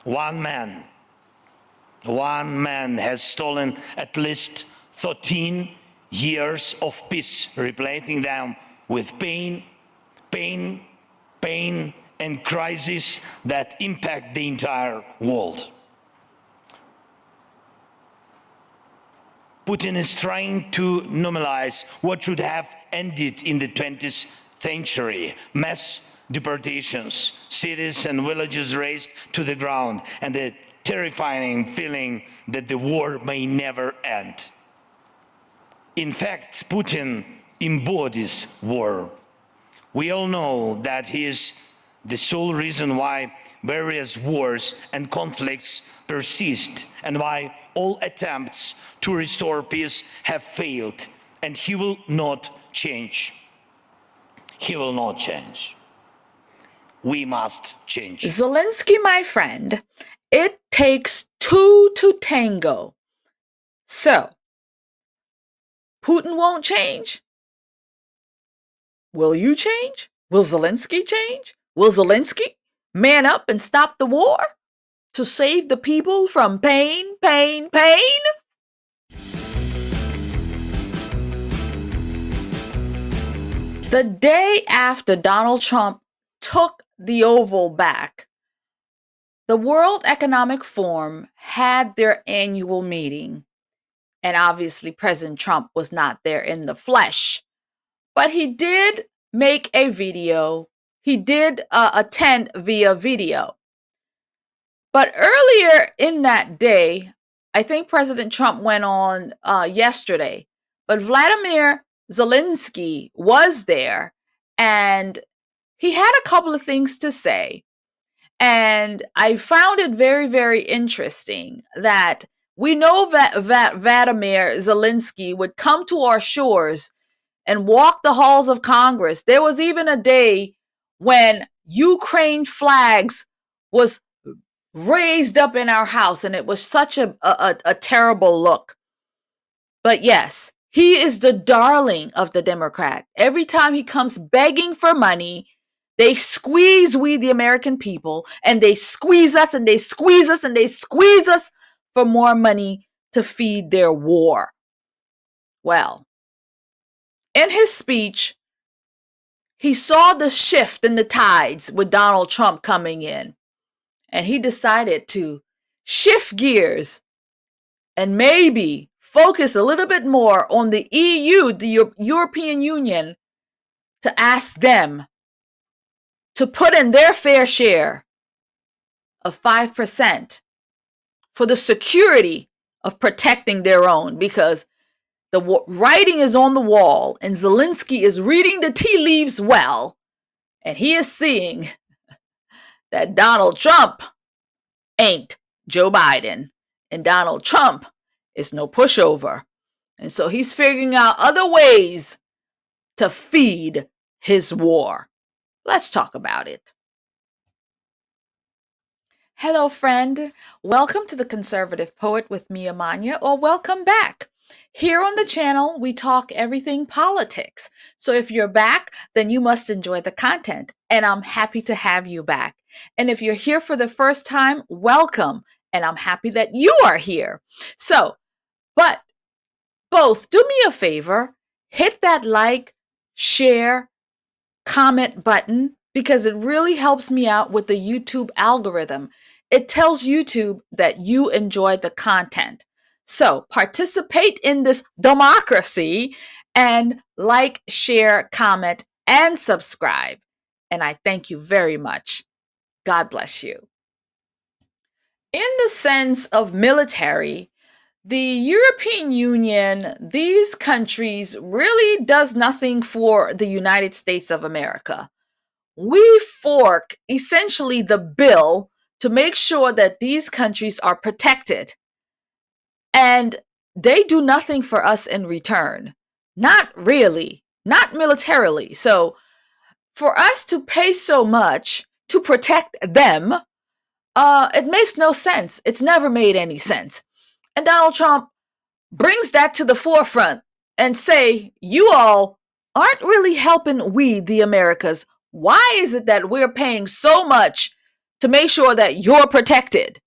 One man has stolen at least 13 years of peace, replacing them with pain, and crises that impact the entire world. Putin is trying to normalize what should have ended in the 20th century. Mass deportations, cities and villages razed to the ground, and the terrifying feeling that the war may never end. In fact, Putin embodies war. We all know that he is the sole reason why various wars and conflicts persist and why all attempts to restore peace have failed, and he will not change. He will not change. We must change. Zelensky, my friend, it takes two to tango. So, Putin won't change. Will you change? Will Zelensky change? Will Zelensky man up and stop the war to save the people from pain? The day after Donald Trump took the Oval back, the World Economic Forum had their annual meeting. And obviously, President Trump was not there in the flesh. But he did make a video. He did attend via video. But earlier in that day, I think President Trump went on yesterday, but Volodymyr Zelensky was there, and he had a couple of things to say. And I found it very, very interesting that we know that Volodymyr Zelensky would come to our shores and walk the halls of Congress. There was even a day when Ukraine flags was raised up in our house, and it was such a terrible look. But yes, he is the darling of the Democrat. Every time he comes begging for money, they squeeze we, the American people, and they squeeze us and they squeeze us and they squeeze us for more money to feed their war. Well, in his speech, he saw the shift in the tides with Donald Trump coming in, and he decided to shift gears and maybe focus a little bit more on the EU, the European Union, to ask them to put in their fair share of 5% for the security of protecting their own, because the writing is on the wall and Zelensky is reading the tea leaves well, and he is seeing that Donald Trump ain't Joe Biden, and Donald Trump is no pushover. And so he's figuring out other ways to feed his war. Let's talk about it. Hello, friend. Welcome to The Conservative Poet with me, Amania, or welcome back. Here on the channel, we talk everything politics. So if you're back, then you must enjoy the content, and I'm happy to have you back. And if you're here for the first time, welcome, and I'm happy that you are here. So, but both, do me a favor, hit that like, share, comment button, because it really helps me out with the YouTube algorithm. It tells YouTube that you enjoy the content. So participate in this democracy and like, share, comment, and subscribe. And I thank you very much. God bless you. In the sense of military, the European Union, these countries really does nothing for the United States of America. We fork essentially the bill to make sure that these countries are protected. And they do nothing for us in return. Not really, not militarily. So for us to pay so much to protect them, it makes no sense. It's never made any sense. And Donald Trump brings that to the forefront and say, you all aren't really helping we, the Americas. Why is it that we're paying so much to make sure that you're protected.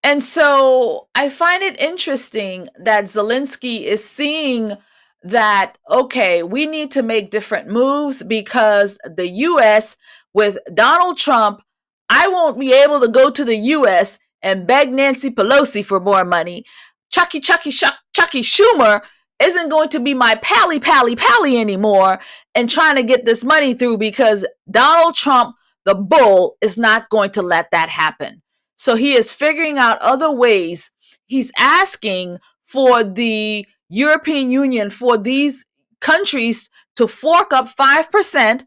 And so I find it interesting that Zelensky is seeing that, okay, we need to make different moves because the US, with Donald Trump, I won't be able to go to the US and beg Nancy Pelosi for more money. Chucky Schumer isn't going to be my pally anymore and trying to get this money through because Donald Trump, the bull, is not going to let that happen. So he is figuring out other ways. He's asking for the European Union, for these countries to fork up 5%.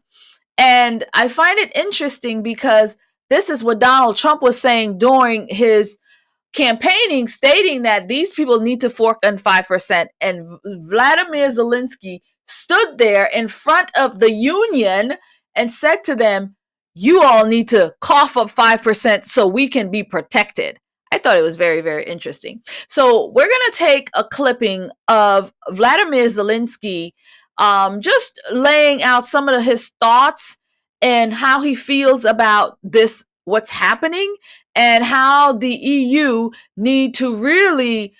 And I find it interesting because this is what Donald Trump was saying during his campaigning, stating that these people need to fork in 5%. And Vladimir Zelensky stood there in front of the union and said to them, you all need to cough up 5% so we can be protected. I thought it was very, very interesting. So we're going to take a clipping of Vladimir Zelensky just laying out some of his thoughts and how he feels about this, what's happening, and how the EU need to really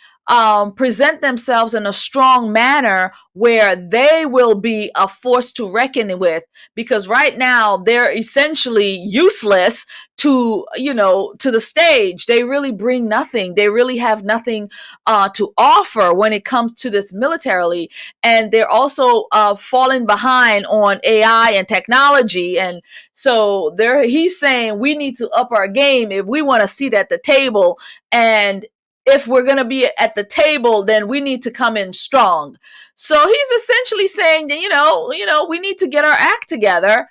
present themselves in a strong manner where they will be a force to reckon with, because right now they're essentially useless to, to the stage. They really bring nothing. They really have nothing to offer when it comes to this militarily. And they're also falling behind on AI and technology. And so he's saying we need to up our game if we want a seat at the table. And if we're going to be at the table, then we need to come in strong. So he's essentially saying that, we need to get our act together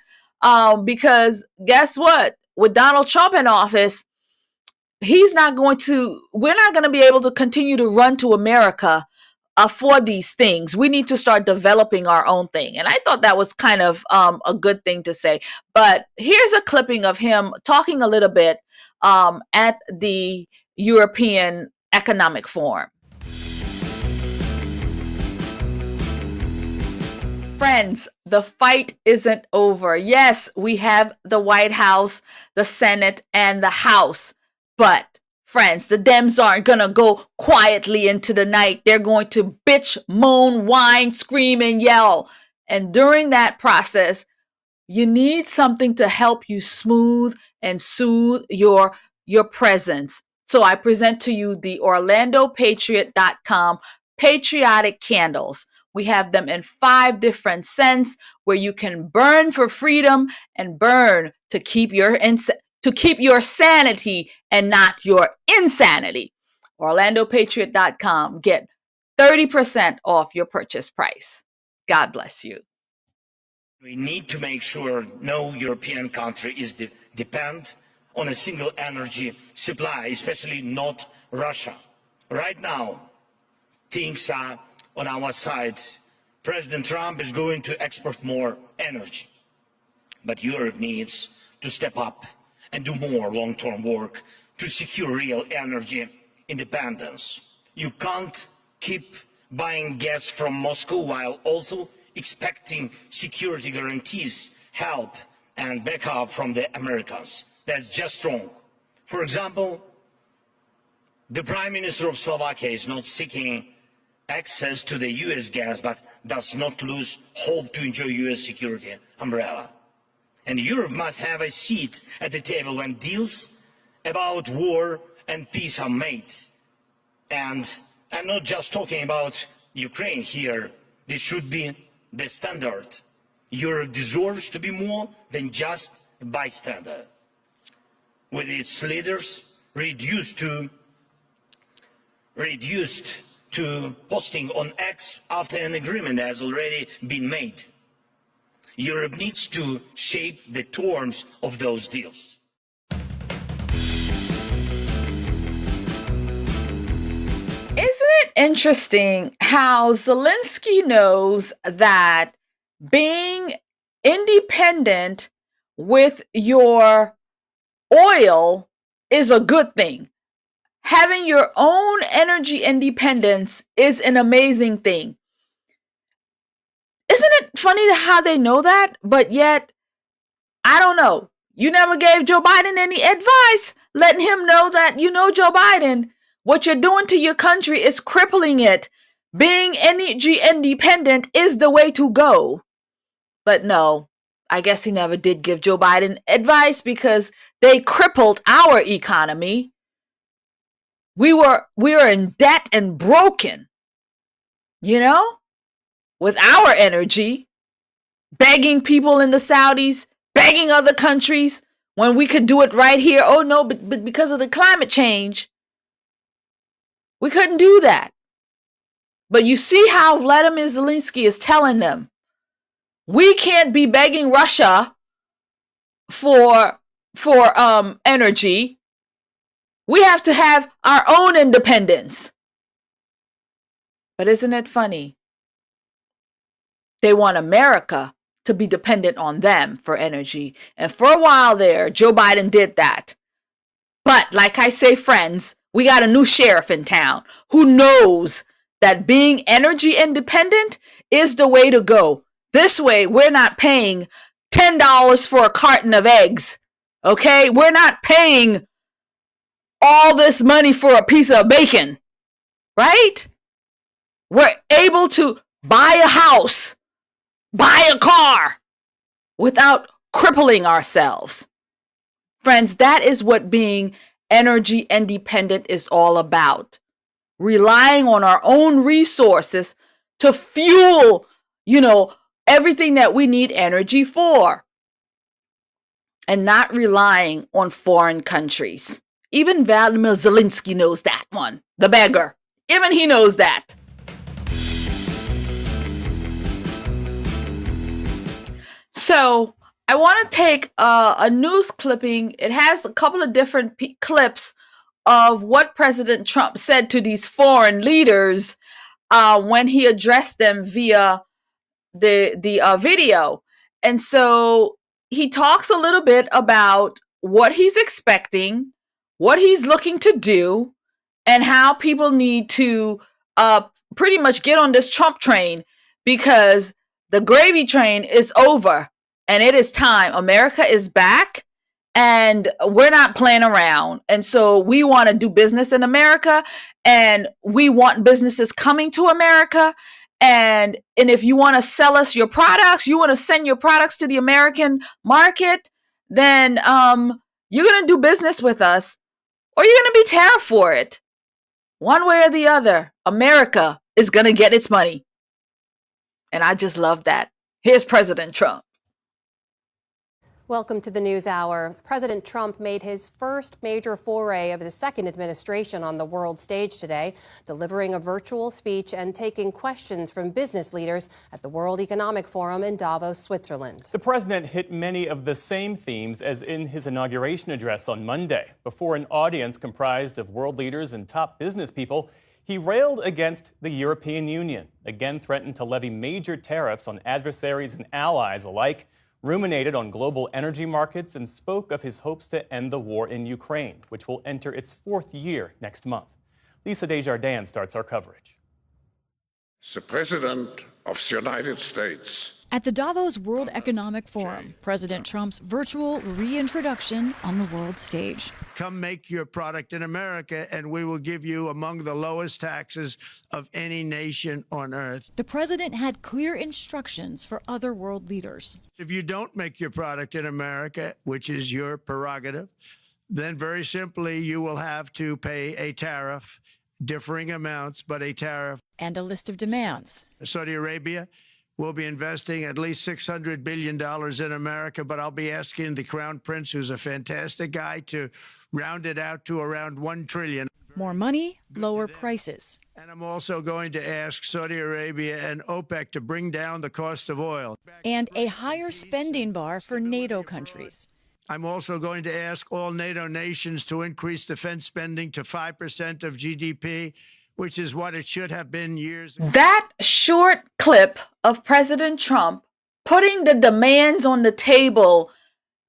because guess what? With Donald Trump in office, we're not going to be able to continue to run to America for these things. We need to start developing our own thing. And I thought that was kind of a good thing to say. But here's a clipping of him talking a little bit at the European Economic Forum. Friends, the fight isn't over. Yes, we have the White House, the Senate, and the House. But, friends, the Dems aren't going to go quietly into the night. They're going to bitch, moan, whine, scream, and yell. And during that process, you need something to help you smooth and soothe your presence. So I present to you the OrlandoPatriot.com patriotic candles. We have them in 5 different scents where you can burn for freedom and burn to keep your sanity and not your insanity. OrlandoPatriot.com. Get 30% off your purchase price. God bless you. We need to make sure no European country is dependent on a single energy supply, especially not Russia. Right now, things are on our side. President Trump is going to export more energy. But Europe needs to step up and do more long-term work to secure real energy independence. You can't keep buying gas from Moscow while also expecting security guarantees, help and backup from the Americans. That's just wrong. For example, the Prime Minister of Slovakia is not seeking access to the US gas, but does not lose hope to enjoy US security umbrella. And Europe must have a seat at the table when deals about war and peace are made. And I'm not just talking about Ukraine here. This should be the standard. Europe deserves to be more than just a bystander. With its leaders reduced to posting on X after an agreement has already been made. Europe needs to shape the terms of those deals. Isn't it interesting how Zelensky knows that being independent with your oil is a good thing? Having your own energy independence is an amazing thing. Isn't it funny how they know that? But yet, I don't know. You never gave Joe Biden any advice, letting him know that, Joe Biden, what you're doing to your country is crippling it. Being energy independent is the way to go. But no, I guess he never did give Joe Biden advice because they crippled our economy. We were in debt and broken, with our energy, begging people in the Saudis, begging other countries when we could do it right here. Oh no, but because of the climate change, we couldn't do that. But you see how Volodymyr Zelensky is telling them, we can't be begging Russia for energy. We have to have our own independence. But isn't it funny? They want America to be dependent on them for energy. And for a while there, Joe Biden did that. But like I say, friends, we got a new sheriff in town who knows that being energy independent is the way to go. This way, we're not paying $10 for a carton of eggs. Okay? We're not paying all this money for a piece of bacon. Right? We're able to buy a house, buy a car without crippling ourselves. Friends, that is what being energy independent is all about. Relying on our own resources to fuel, everything that we need energy for. And not relying on foreign countries. Even Volodymyr Zelensky knows that one. The beggar. Even he knows that. So I want to take a news clipping. It has a couple of different clips of what President Trump said to these foreign leaders when he addressed them via the video. And so he talks a little bit about what he's expecting, what he's looking to do, and how people need to pretty much get on this Trump train because the gravy train is over and it is time. America is back and we're not playing around. And so we want to do business in America and we want businesses coming to America. And if you want to sell us your products, you want to send your products to the American market, then you're going to do business with us or you're going to be tariffed for it. One way or the other, America is going to get its money. And I just love that. Here's President Trump. Welcome to the News Hour. President Trump made his first major foray of the second administration on the world stage today, delivering a virtual speech and taking questions from business leaders at the World Economic Forum in Davos, Switzerland. The president hit many of the same themes as in his inauguration address on Monday. Before an audience comprised of world leaders and top business people, he railed against the European Union, again threatened to levy major tariffs on adversaries and allies alike, ruminated on global energy markets, and spoke of his hopes to end the war in Ukraine, which will enter its fourth year next month. Lisa Desjardins starts our coverage. The President of the United States. At the Davos World Economic Forum, President Trump's virtual reintroduction on the world stage. Come make your product in America, and we will give you among the lowest taxes of any nation on earth. The president had clear instructions for other world leaders. If you don't make your product in America, which is your prerogative, then very simply you will have to pay a tariff, differing amounts, but a tariff. And a list of demands. Saudi Arabia will be investing at least $600 billion in America, but I'll be asking the Crown Prince, who's a fantastic guy, to round it out to around $1 trillion. More money, lower prices. And I'm also going to ask Saudi Arabia and OPEC to bring down the cost of oil. And a higher spending bar for NATO countries. I'm also going to ask all NATO nations to increase defense spending to 5% of GDP, which is what it should have been years ago. That short clip of President Trump putting the demands on the table,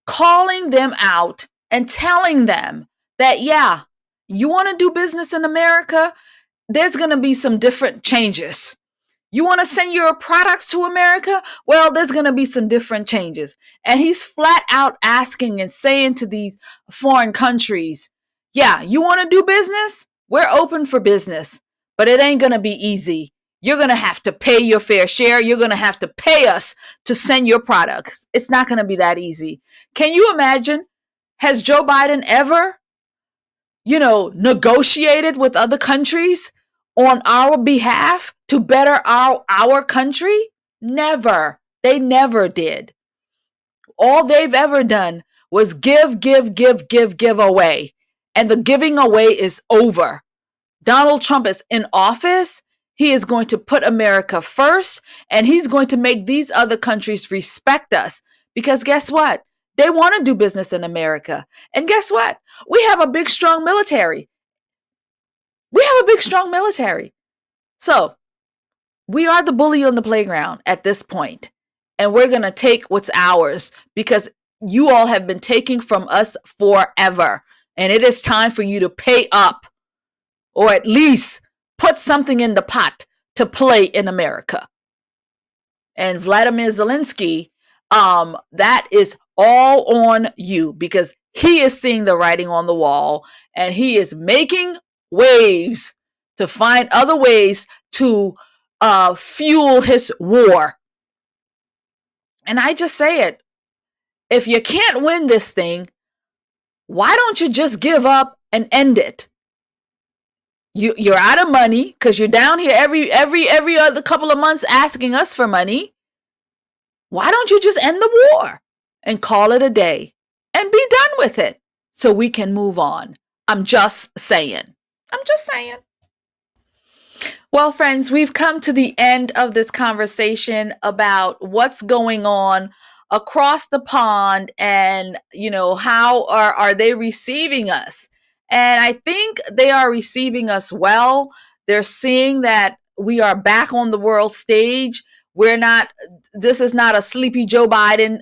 calling them out and telling them that, yeah, you want to do business in America, there's going to be some different changes. You want to send your products to America? Well, there's going to be some different changes. And he's flat out asking and saying to these foreign countries, yeah, you want to do business? We're open for business, but it ain't going to be easy. You're going to have to pay your fair share. You're going to have to pay us to send your products. It's not going to be that easy. Can you imagine? Has Joe Biden ever, negotiated with other countries on our behalf to better our country? Never. They never did. All they've ever done was give away. And the giving away is over. Donald Trump is in office. He is going to put America first, and he's going to make these other countries respect us. Because guess what? They want to do business in America. And guess what? We have a big, strong military. So we are the bully on the playground at this point, and we're going to take what's ours because you all have been taking from us forever. And it is time for you to pay up, or at least put something in the pot to play in America. And Volodymyr Zelensky, that is all on you, because he is seeing the writing on the wall, and he is making waves to find other ways to fuel his war. And I just say it, if you can't win this thing, why don't you just give up and end it? You're out of money because you're down here every other couple of months asking us for money. Why don't you just end the war and call it a day and be done with it so we can move on? I'm just saying. Well, friends, we've come to the end of this conversation about what's going on across the pond, and how are they receiving us? And I think they are receiving us well. They're seeing that we are back on the world stage. This is not a sleepy Joe Biden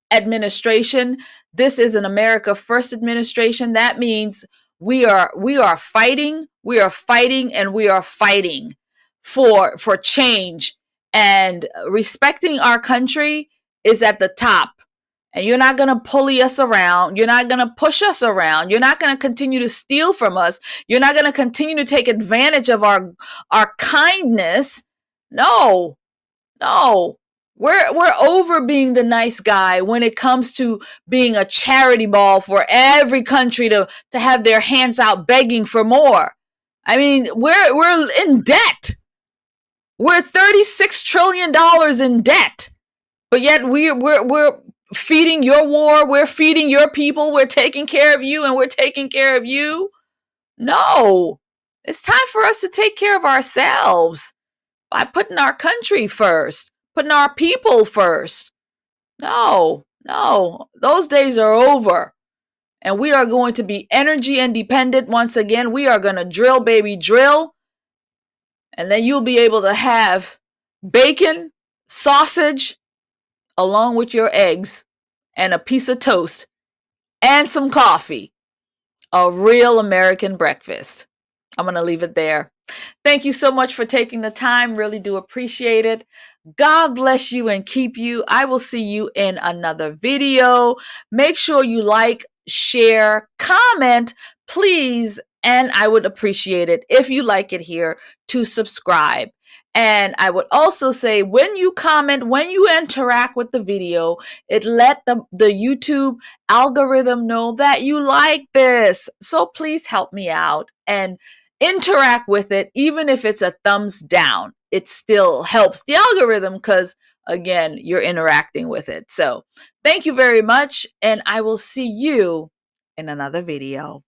administration. This is an America First administration. That means we are fighting, and we are fighting for change, and respecting our country is at the top. And you're not going to pulley us around. You're not going to push us around. You're not going to continue to steal from us. You're not going to continue to take advantage of our kindness. No. We're over being the nice guy when it comes to being a charity ball for every country to have their hands out begging for more. I mean, we're in debt. We're $36 trillion in debt. But yet we're feeding your war, we're feeding your people, we're taking care of you, and we're taking care of you. No, it's time for us to take care of ourselves by putting our country first, putting our people first. No, those days are over. And we are going to be energy independent once again. We are going to drill, baby, drill. And then you'll be able to have bacon, sausage, along with your eggs and a piece of toast and some coffee. A real American breakfast. I'm going to leave it there. Thank you so much for taking the time. Really do appreciate it. God bless you and keep you. I will see you in another video. Make sure you like, share, comment, please. And I would appreciate it if you like it here to subscribe. And I would also say, when you comment, when you interact with the video, it let the YouTube algorithm know that you like this. So please help me out and interact with it. Even if it's a thumbs down, it still helps the algorithm because, again, you're interacting with it. So thank you very much. And I will see you in another video.